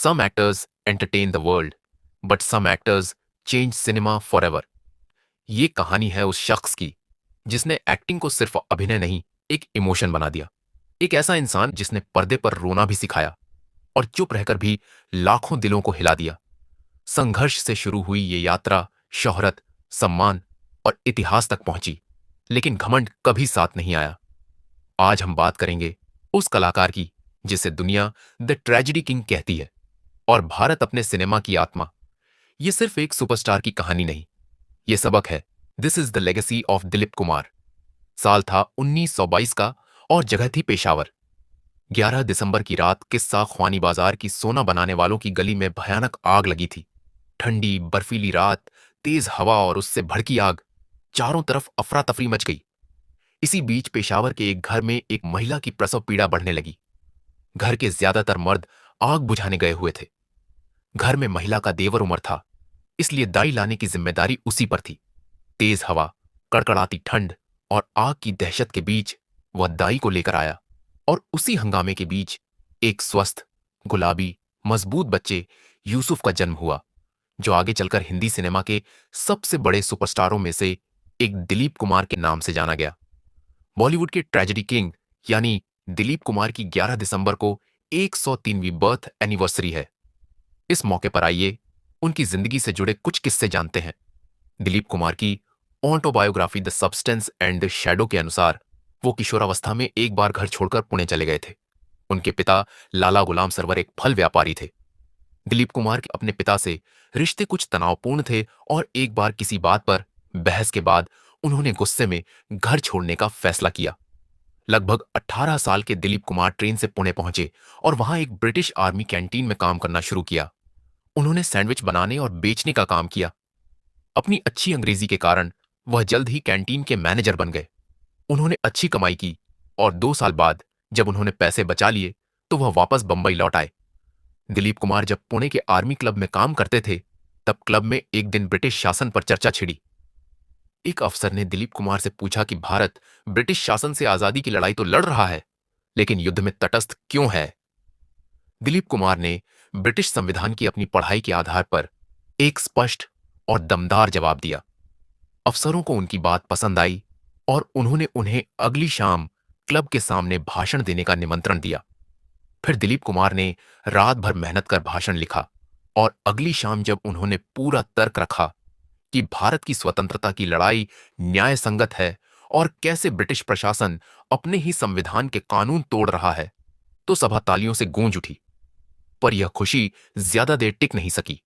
Some actors entertain the world, but some actors change cinema forever. ये कहानी है उस शख्स की जिसने एक्टिंग को सिर्फ अभिनय नहीं, एक इमोशन बना दिया। एक ऐसा इंसान जिसने पर्दे पर रोना भी सिखाया और चुप रहकर भी लाखों दिलों को हिला दिया। संघर्ष से शुरू हुई ये यात्रा शोहरत, सम्मान और इतिहास तक पहुंची, लेकिन घमंड कभी साथ नहीं आया। आज हम बात करेंगे उस कलाकार की जिसे दुनिया द ट्रेजेडी किंग कहती है और भारत अपने सिनेमा की आत्मा। ये सिर्फ एक सुपरस्टार की कहानी नहीं, ये सबक है। This is the legacy of Dilip Kumar. साल था 1922 का और जगह थी पेशावर। 11 दिसंबर की रात किस्सा ख्वानी बाजार की सोना बनाने वालों की गली में भयानक आग लगी थी। ठंडी बर्फीली रात, तेज हवा और उससे भड़की आग, चारों तरफ अफरा तफरी मच गई। इसी बीच पेशावर के एक घर में एक महिला की प्रसव पीड़ा बढ़ने लगी। घर के ज्यादातर मर्द आग बुझाने गए हुए थे। घर में महिला का देवर उमर था, इसलिए दाई लाने की जिम्मेदारी उसी पर थी। तेज हवा, कड़कड़ाती ठंड और आग की दहशत के बीच वह दाई को लेकर आया और उसी हंगामे के बीच एक स्वस्थ, गुलाबी, मजबूत बच्चे यूसुफ का जन्म हुआ, जो आगे चलकर हिंदी सिनेमा के सबसे बड़े सुपरस्टारों में से एक दिलीप कुमार के नाम से जाना गया। बॉलीवुड के ट्रेजेडी किंग यानी दिलीप कुमार की 11 दिसंबर को 103वीं बर्थ एनिवर्सरी है। इस मौके पर आइए उनकी जिंदगी से जुड़े कुछ किस्से जानते हैं। दिलीप कुमार की autobiography the substance and the shadow के अनुसार वो किशोरावस्था में एक बार घर छोड़कर पुणे चले गए थे। उनके पिता लाला गुलाम सरवर एक फल व्यापारी थे। दिलीप कुमार के अपने पिता से रिश्ते कुछ तनावपूर्ण थे और एक बार किसी बात पर बहस के बाद उन्होंने गुस्से में घर छोड़ने का फैसला किया। लगभग 18 साल के दिलीप कुमार ट्रेन से पुणे पहुंचे और वहां एक ब्रिटिश आर्मी कैंटीन में काम करना शुरू किया। उन्होंने सैंडविच बनाने और बेचने का काम किया। अपनी अच्छी अंग्रेजी के कारण वह जल्द ही कैंटीन के मैनेजर बन गए। उन्होंने अच्छी कमाई की और 2 साल बाद जब उन्होंने पैसे बचा लिए तो वह वापस बंबई लौट आए। दिलीप कुमार जब पुणे के आर्मी क्लब में काम करते थे, तब क्लब में एक दिन ब्रिटिश शासन पर चर्चा छिड़ी। एक अफसर ने दिलीप कुमार से पूछा कि भारत ब्रिटिश शासन से आजादी की लड़ाई तो लड़ रहा है, लेकिन युद्ध में तटस्थ क्यों है? दिलीप कुमार ने ब्रिटिश संविधान की अपनी पढ़ाई के आधार पर एक स्पष्ट और दमदार जवाब दिया। अफसरों को उनकी बात पसंद आई और उन्होंने उन्हें अगली शाम क्लब के सामने भाषण देने का निमंत्रण दिया। फिर दिलीप कुमार ने रात भर मेहनत कर भाषण लिखा और अगली शाम जब उन्होंने पूरा तर्क रखा कि भारत की स्वतंत्रता की लड़ाई न्याय संगत है और कैसे ब्रिटिश प्रशासन अपने ही संविधान के कानून तोड़ रहा है, तो सभा तालियों से गूंज उठी। पर यह खुशी ज्यादा देर टिक नहीं सकी।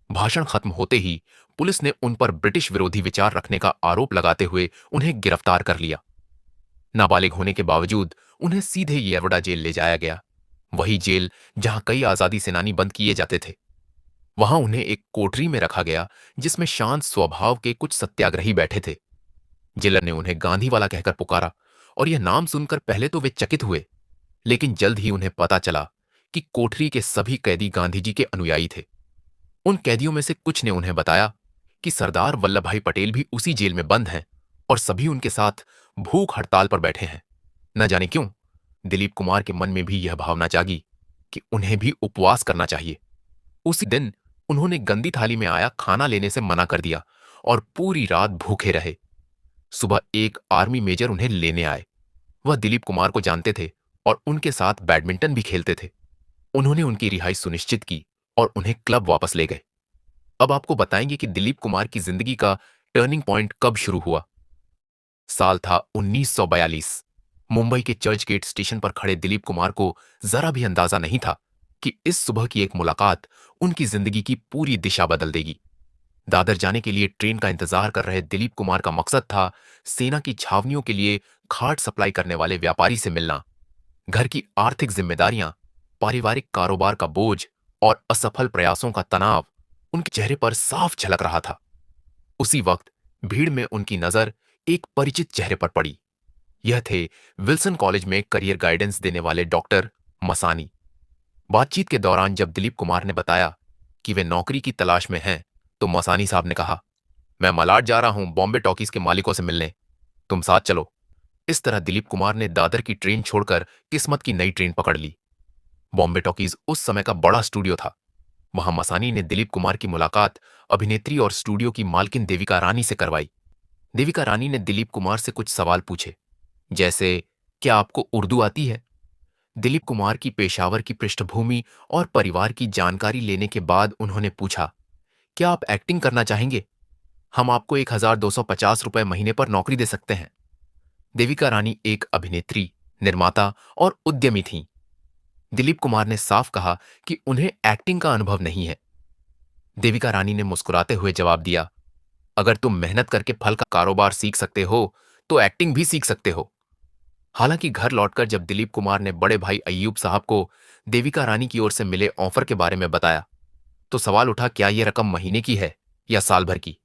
भाषण खत्म होते ही पुलिस ने उन पर ब्रिटिश विरोधी विचार रखने का आरोप लगाते हुए उन्हें गिरफ्तार कर लिया। नाबालिग होने के बावजूद उन्हें सीधे येरवडा जेल ले जाया गया, वही जेल जहां कई आजादी सेनानी बंद किए जाते थे। वहां उन्हें एक कोठरी में रखा गया जिसमें शांत स्वभाव के कुछ सत्याग्रही बैठे थे। जेलर ने उन्हें गांधी वाला कहकर पुकारा और यह नाम सुनकर पहले तो वे चकित हुए, लेकिन जल्द ही उन्हें पता चला कि कोठरी के सभी कैदी गांधी जी के अनुयायी थे। उन कैदियों में से कुछ ने उन्हें बताया कि सरदार वल्लभ भाई पटेल भी उसी जेल में बंद हैं और सभी उनके साथ भूख हड़ताल पर बैठे हैं। न जाने क्यों दिलीप कुमार के मन में भी यह भावना जागी कि उन्हें भी उपवास करना चाहिए। उसी दिन उन्होंने गंदी थाली में आया खाना लेने से मना कर दिया और पूरी रात भूखे रहे। सुबह एक आर्मी मेजर उन्हें लेने आए। वह दिलीप कुमार को जानते थे और उनके साथ बैडमिंटन भी खेलते थे। उन्होंने उनकी रिहाई सुनिश्चित की और उन्हें क्लब वापस ले गए। अब आपको बताएंगे कि दिलीप कुमार की जिंदगी का टर्निंग पॉइंट कब शुरू हुआ। साल था 1942। मुंबई के चर्च गेट स्टेशन पर खड़े दिलीप कुमार को जरा भी अंदाजा नहीं था कि इस सुबह की एक मुलाकात उनकी जिंदगी की पूरी दिशा बदल देगी। दादर जाने के लिए ट्रेन का इंतजार कर रहे दिलीप कुमार का मकसद था सेना की छावनियों के लिए खाट सप्लाई करने वाले व्यापारी से मिलना। घर की आर्थिक जिम्मेदारियां, पारिवारिक कारोबार का बोझ और असफल प्रयासों का तनाव उनके चेहरे पर साफ झलक रहा था। उसी वक्त भीड़ में उनकी नजर एक परिचित चेहरे पर पड़ी। यह थे विल्सन कॉलेज में करियर गाइडेंस देने वाले डॉक्टर मसानी। बातचीत के दौरान जब दिलीप कुमार ने बताया कि वे नौकरी की तलाश में हैं, तो मसानी साहब ने कहा, मैं मलाड जा रहा हूं बॉम्बे टॉकीज के मालिकों से मिलने, तुम साथ चलो। इस तरह दिलीप कुमार ने दादर की ट्रेन छोड़कर किस्मत की नई ट्रेन पकड़ ली। बॉम्बे टॉकीज उस समय का बड़ा स्टूडियो था। वहां मसानी ने दिलीप कुमार की मुलाकात अभिनेत्री और स्टूडियो की मालकिन देविका रानी से करवाई। देविका रानी ने दिलीप कुमार से कुछ सवाल पूछे, जैसे क्या आपको उर्दू आती है। दिलीप कुमार की पेशावर की पृष्ठभूमि और परिवार की जानकारी लेने के बाद उन्होंने पूछा, क्या आप एक्टिंग करना चाहेंगे? हम आपको 1250 रुपए महीने पर नौकरी दे सकते हैं। देविका रानी एक अभिनेत्री, निर्माता और उद्यमी थीं। दिलीप कुमार ने साफ कहा कि उन्हें एक्टिंग का अनुभव नहीं है। देविका रानी ने मुस्कुराते हुए जवाब दिया, अगर तुम मेहनत करके फल का कारोबार सीख सकते हो तो एक्टिंग भी सीख सकते हो। हालांकि घर लौटकर जब दिलीप कुमार ने बड़े भाई अय्यूब साहब को देविका रानी की ओर से मिले ऑफर के बारे में बताया तो सवाल उठा, क्या यह रकम महीने की है या साल भर की।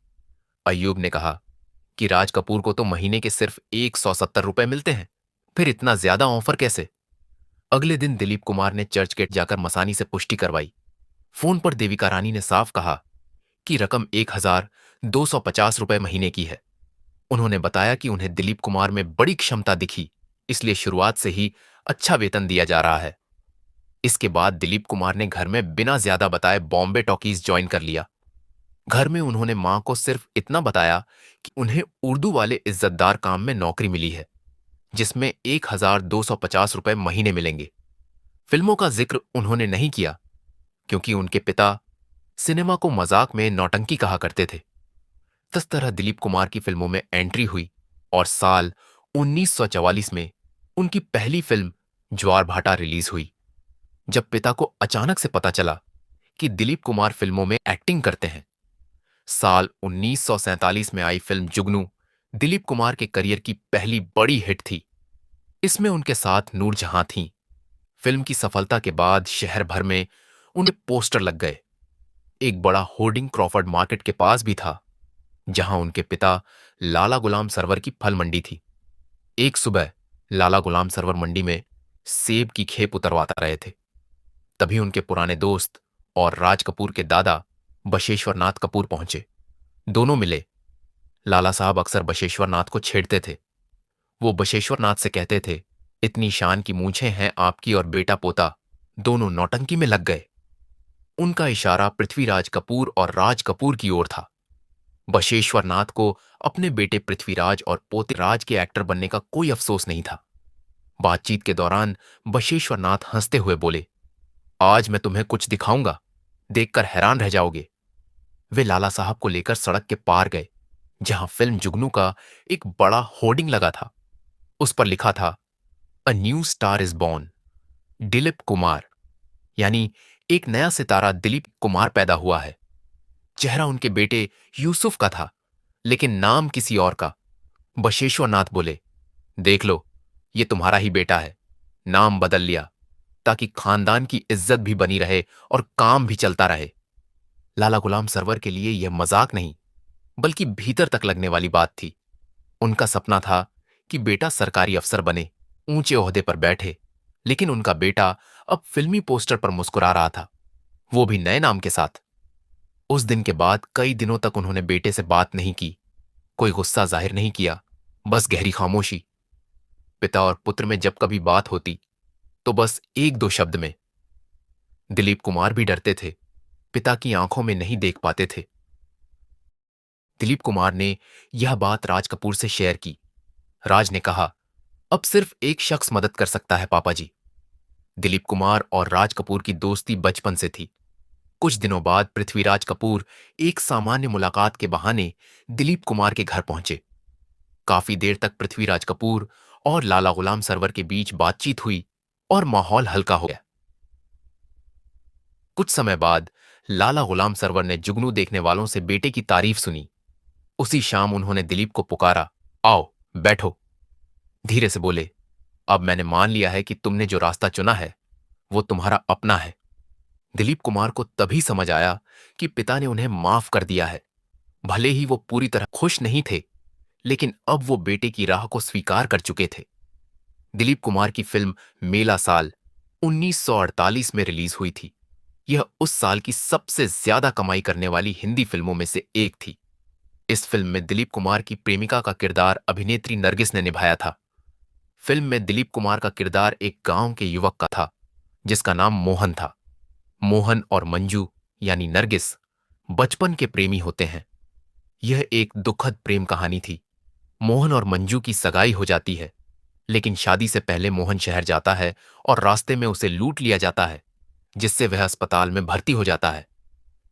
अय्यूब ने कहा कि राज कपूर को तो महीने के सिर्फ 170 रुपए मिलते हैं, फिर इतना ज्यादा ऑफर कैसे। अगले दिन दिलीप कुमार ने चर्च गेट जाकर मसानी से पुष्टि करवाई। फोन पर देविका रानी ने साफ कहा कि रकम 1250 रुपए महीने की है। उन्होंने बताया कि उन्हें दिलीप कुमार में बड़ी क्षमता दिखी, इसलिए शुरुआत से ही अच्छा वेतन दिया जा रहा है। इसके बाद दिलीप कुमार ने घर में बिना ज्यादा बताए बॉम्बे टॉकीज ज्वाइन कर लिया। घर में उन्होंने मां को सिर्फ इतना बताया कि उन्हें उर्दू वाले इज्जतदार काम में नौकरी मिली है, जिसमें 1250 रुपए महीने मिलेंगे। फिल्मों का जिक्र उन्होंने नहीं किया क्योंकि उनके पिता सिनेमा को मजाक में नौटंकी कहा करते थे। इस तरह दिलीप कुमार की फिल्मों में एंट्री हुई और साल 1944 में उनकी पहली फिल्म ज्वार भाटा रिलीज हुई। जब पिता को अचानक से पता चला कि दिलीप कुमार फिल्मों में एक्टिंग करते हैं। साल 1947 में आई फिल्म जुगनू दिलीप कुमार के करियर की पहली बड़ी हिट थी। इसमें उनके साथ नूरजहां थीं। फिल्म की सफलता के बाद शहर भर में उन्हें पोस्टर लग गए। एक बड़ा होर्डिंग क्रॉफर्ड मार्केट के पास भी था, जहां उनके पिता लाला गुलाम सरवर की फल मंडी थी। एक सुबह लाला गुलाम सरवर मंडी में सेब की खेप उतरवाता रहे थे। तभी उनके पुराने दोस्त और राज कपूर के दादा बशेश्वर नाथ कपूर पहुंचे। दोनों मिले। लाला साहब अक्सर बशेश्वर नाथ को छेड़ते थे। वो बशेश्वर नाथ से कहते थे, इतनी शान की मूछें हैं आपकी और बेटा पोता दोनों नौटंकी में लग गए। उनका इशारा पृथ्वीराज कपूर और राज कपूर की ओर था। बशेश्वर नाथ को अपने बेटे पृथ्वीराज और पोते राज के एक्टर बनने का कोई अफसोस नहीं था। बातचीत के दौरान बशेश्वर नाथ हंसते हुए बोले, आज मैं तुम्हें कुछ दिखाऊंगा, देखकर हैरान रह जाओगे। वे लाला साहब को लेकर सड़क के पार गए, जहां फिल्म जुगनू का एक बड़ा होर्डिंग लगा था। उस पर लिखा था, a new star is born, Dilip Kumar, यानी एक नया सितारा दिलीप कुमार पैदा हुआ है। चेहरा उनके बेटे यूसुफ का था, लेकिन नाम किसी और का। बशेश्वर नाथ बोले, देख लो, ये तुम्हारा ही बेटा है। नाम बदल लिया ताकि खानदान की इज्जत भी बनी रहे और काम भी चलता रहे। लाला गुलाम सरवर के लिए यह मजाक नहीं, बल्कि भीतर तक लगने वाली बात थी। उनका सपना था कि बेटा सरकारी अफसर बने, ऊंचे ओहदे पर बैठे, लेकिन उनका बेटा अब फिल्मी पोस्टर पर मुस्कुरा रहा था, वो भी नए नाम के साथ। उस दिन के बाद कई दिनों तक उन्होंने बेटे से बात नहीं की। कोई गुस्सा जाहिर नहीं किया, बस गहरी खामोशी। पिता और पुत्र में जब कभी बात होती तो बस एक दो शब्द में। दिलीप कुमार भी डरते थे, पिता की आंखों में नहीं देख पाते थे। दिलीप कुमार ने यह बात राज कपूर से शेयर की। राज ने कहा, अब सिर्फ एक शख्स मदद कर सकता है पापा जी। दिलीप कुमार और राज कपूर की दोस्ती बचपन से थी। कुछ दिनों बाद पृथ्वीराज कपूर एक सामान्य मुलाकात के बहाने दिलीप कुमार के घर पहुंचे। काफी देर तक पृथ्वीराज कपूर और लाला गुलाम सरवर के बीच बातचीत हुई और माहौल हल्का हो गया। कुछ समय बाद लाला गुलाम सरवर ने जुगनू देखने वालों से बेटे की तारीफ सुनी। उसी शाम उन्होंने दिलीप को पुकारा, आओ बैठो। धीरे से बोले, अब मैंने मान लिया है कि तुमने जो रास्ता चुना है वो तुम्हारा अपना है। दिलीप कुमार को तभी समझ आया कि पिता ने उन्हें माफ कर दिया है। भले ही वो पूरी तरह खुश नहीं थे, लेकिन अब वो बेटे की राह को स्वीकार कर चुके थे। दिलीप कुमार की फिल्म मेला साल 1948 में रिलीज हुई थी। यह उस साल की सबसे ज्यादा कमाई करने वाली हिंदी फिल्मों में से एक थी। इस फिल्म में दिलीप कुमार की प्रेमिका का किरदार अभिनेत्री नरगिस ने निभाया था। फिल्म में दिलीप कुमार का किरदार एक गांव के युवक का था, जिसका नाम मोहन था। मोहन और मंजू यानी नरगिस बचपन के प्रेमी होते हैं। यह एक दुखद प्रेम कहानी थी। मोहन और मंजू की सगाई हो जाती है, लेकिन शादी से पहले मोहन शहर जाता है और रास्ते में उसे लूट लिया जाता है, जिससे वह अस्पताल में भर्ती हो जाता है।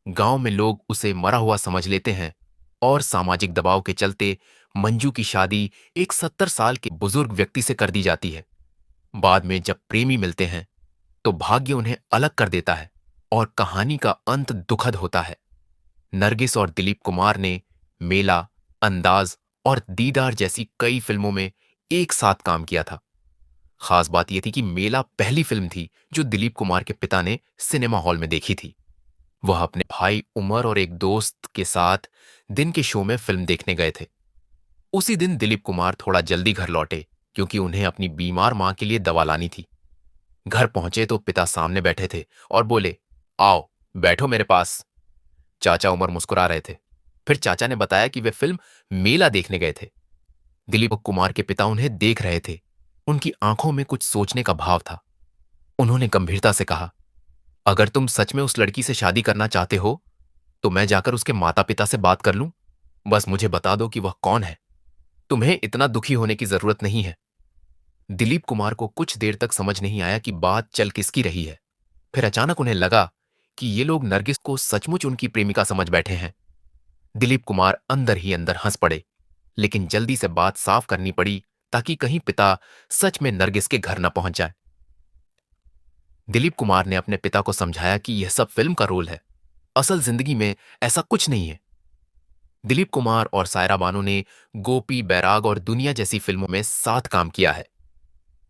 गांव में लोग उसे मरा हुआ समझ लेते हैं और सामाजिक दबाव के चलते मंजू की शादी एक 70 साल के बुजुर्ग व्यक्ति से कर दी जाती है। बाद में जब प्रेमी मिलते हैं तो भाग्य उन्हें अलग कर देता है और कहानी का अंत दुखद होता है। नरगिस और दिलीप कुमार ने मेला, अंदाज और दीदार जैसी कई फिल्मों में एक साथ काम किया था। खास बात यह थी कि मेला पहली फिल्म थी जो दिलीप कुमार के पिता ने सिनेमा हॉल में देखी थी। वह अपने भाई उमर और एक दोस्त के साथ दिन के शो में फिल्म देखने गए थे। उसी दिन दिलीप कुमार थोड़ा जल्दी घर लौटे क्योंकि उन्हें अपनी बीमार मां के लिए दवा लानी थी। घर पहुंचे तो पिता सामने बैठे थे और बोले, आओ बैठो मेरे पास। चाचा उमर मुस्कुरा रहे थे। फिर चाचा ने बताया कि वे फिल्म मेला देखने गए थे। दिलीप कुमार के पिता उन्हें देख रहे थे। उनकी आंखों में कुछ सोचने का भाव था। उन्होंने गंभीरता से कहा, अगर तुम सच में उस लड़की से शादी करना चाहते हो तो मैं जाकर उसके माता पिता से बात कर लूं। बस मुझे बता दो कि वह कौन है। तुम्हें इतना दुखी होने की जरूरत नहीं है। दिलीप कुमार को कुछ देर तक समझ नहीं आया कि बात चल किसकी रही है। फिर अचानक उन्हें लगा कि ये लोग नरगिस को सचमुच उनकी प्रेमिका समझ बैठे हैं। दिलीप कुमार अंदर ही अंदर हंस पड़े, लेकिन जल्दी से बात साफ करनी पड़ी ताकि कहीं पिता सच में नरगिस के घर न पहुंच जाए। दिलीप कुमार ने अपने पिता को समझाया कि यह सब फिल्म का रोल है, असल जिंदगी में ऐसा कुछ नहीं है। दिलीप कुमार और सायरा बानो ने गोपी, बैराग और दुनिया जैसी फिल्मों में साथ काम किया है।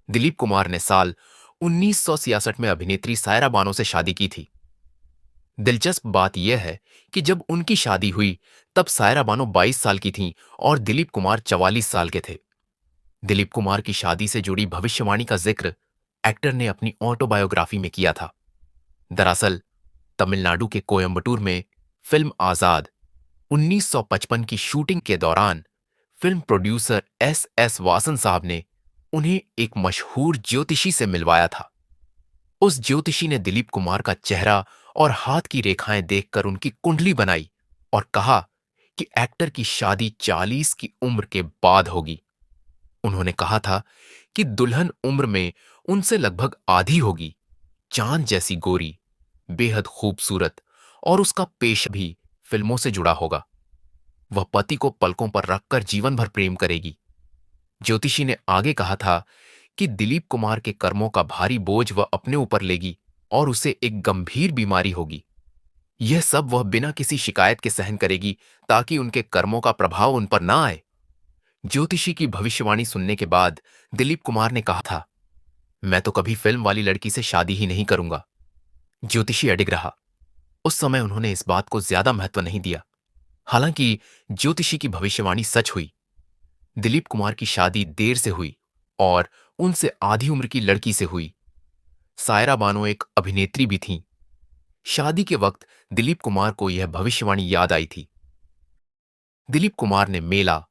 दिलीप कुमार ने साल 1966 में अभिनेत्री सायरा बानो से शादी की थी। दिलचस्प बात यह है कि जब उनकी शादी हुई तब सायरा बानो 22 साल की थीं और दिलीप कुमार 44 साल के थे। दिलीप कुमार की शादी से जुड़ी भविष्यवाणी का जिक्र एक्टर ने अपनी ऑटोबायोग्राफी में किया था। दरअसल तमिलनाडु के कोयम्बटूर में फिल्म आजाद 1955 की शूटिंग के दौरान फिल्म प्रोड्यूसर एस वासन साहब ने उन्हें एक मशहूर ज्योतिषी से मिलवाया था। उस ज्योतिषी ने दिलीप कुमार का चेहरा और हाथ की रेखाएं देखकर उनकी कुंडली बनाई और कहा कि एक्टर की शादी 40 की उम्र के बाद होगी। उन्होंने कहा था कि दुल्हन उम्र में उनसे लगभग आधी होगी, चांद जैसी गोरी, बेहद खूबसूरत, और उसका पेश भी फिल्मों से जुड़ा होगा। वह पति को पलकों पर रखकर जीवन भर प्रेम करेगी। ज्योतिषी ने आगे कहा था कि दिलीप कुमार के कर्मों का भारी बोझ वह अपने ऊपर लेगी और उसे एक गंभीर बीमारी होगी। यह सब वह बिना किसी शिकायत के सहन करेगी ताकि उनके कर्मों का प्रभाव उन पर ना आए। ज्योतिषी की भविष्यवाणी सुनने के बाद दिलीप कुमार ने कहा था, मैं तो कभी फिल्म वाली लड़की से शादी ही नहीं करूंगा। ज्योतिषी अडिग रहा। उस समय उन्होंने इस बात को ज्यादा महत्व नहीं दिया। हालांकि ज्योतिषी की भविष्यवाणी सच हुई। दिलीप कुमार की शादी देर से हुई और उनसे आधी उम्र की लड़की से हुई। सायरा बानो एक अभिनेत्री भी थीं। शादी के वक्त दिलीप कुमार को यह भविष्यवाणी याद आई थी। दिलीप कुमार ने मेला,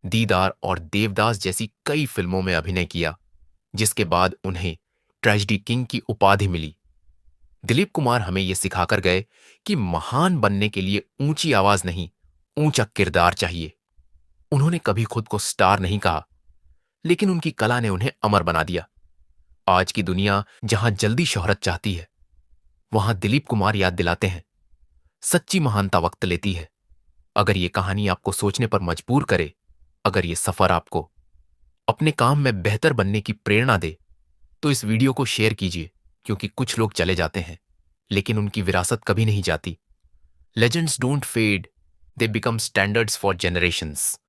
दीदार और देवदास जैसी कई फिल्मों में अभिनय किया, जिसके बाद उन्हें ट्रेजेडी किंग की उपाधि मिली। दिलीप कुमार हमें यह सिखाकर गए कि महान बनने के लिए ऊंची आवाज नहीं, ऊंचा किरदार चाहिए। उन्होंने कभी खुद को स्टार नहीं कहा, लेकिन उनकी कला ने उन्हें अमर बना दिया। आज की दुनिया जहां जल्दी शोहरत चाहती है, वहां दिलीप कुमार याद दिलाते हैं, सच्ची महानता वक्त लेती है। अगर ये कहानी आपको सोचने पर मजबूर करे, अगर ये सफर आपको अपने काम में बेहतर बनने की प्रेरणा दे, तो इस वीडियो को शेयर कीजिए, क्योंकि कुछ लोग चले जाते हैं, लेकिन उनकी विरासत कभी नहीं जाती। Legends don't fade, they become standards for generations.